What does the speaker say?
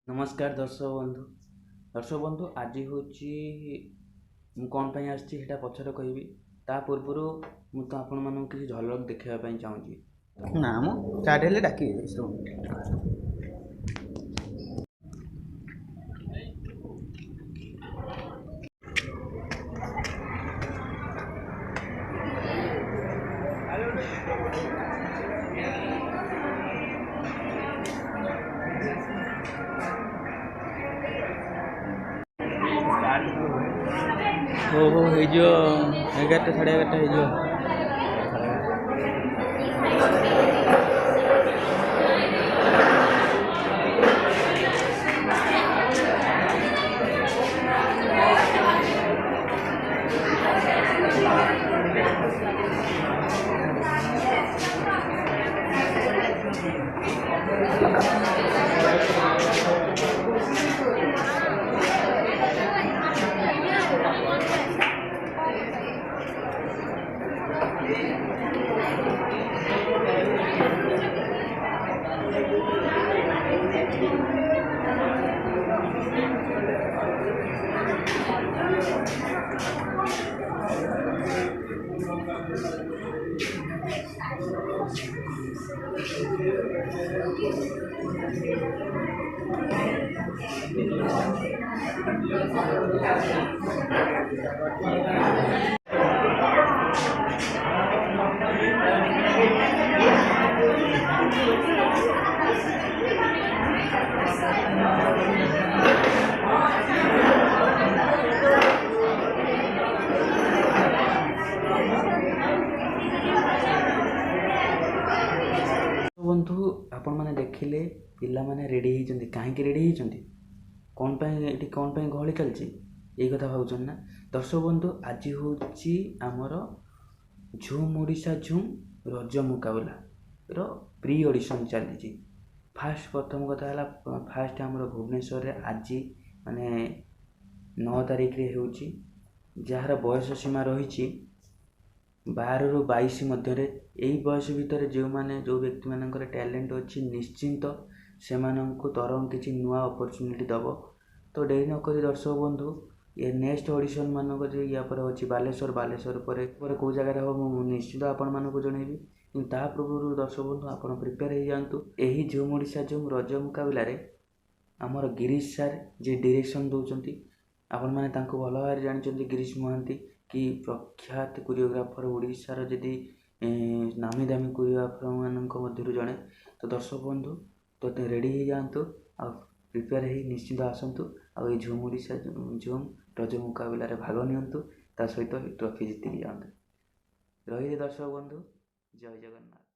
नमस्कार दर्शक बंधु आज हूँ कौन पर आसटा पचर कहि ता पूर्व मु तो आपण मानक किसी झलक देखापी चाहूँगी ना मो स्टार्ट हेले डाकी हो 11टा साढ़े 11टा हो बंधु आपण मैंने देखिले पिला माने रेडी होती कहीं रेडी होती कौन गहली चलती यही कथा भावुन ना दर्शक बंधु आज हूँ आमर झूम ओडिशा झूम रज मुकाबला प्री ऑडिशन चली फास्ट प्रथम कथा है फास्ट आमर भुवनेश्वर आज माने 9 तारिख रे होची जार बयस सीमा रही 12 ରୁ 22 मध्य यही बयस भितर जो माने जो व्यक्ति मानकर टैलेंट अच्छी निश्चिंत से तरह किसी नुआ अपॉर्चुनिटी दब तो डेरी नक दर्शक बंधु ये नेक्स्ट ऑडिशन मानक या पर अच्छी बालेश्वर पर कौ जगह हम निश्चित आपण मानक जनइबी ता पूर्व दर्शक बंधु आप प्रिपेयर हो जातु यही झूम ओडिशा झूम रज मुकाबला आमर गिरीश सार जी डायरेक्शन दौरान आपण मैंने भल भाव जानते गिरीश महांती कि प्रख्यात कोरियोग्राफर ओडिशार जदि नामी दामी कोरियोग्राफर मानक जड़े तो दर्शक बंधु तो रेडी हो जातु आ प्रिपेयर हो निश्चित आसतु आ झूम ओडिशा झूम रज मुकाबला भाग नियंतु ता सहित ट्रॉफी जीतिक जातु रही दर्शक बंधु जय जगन्नाथ।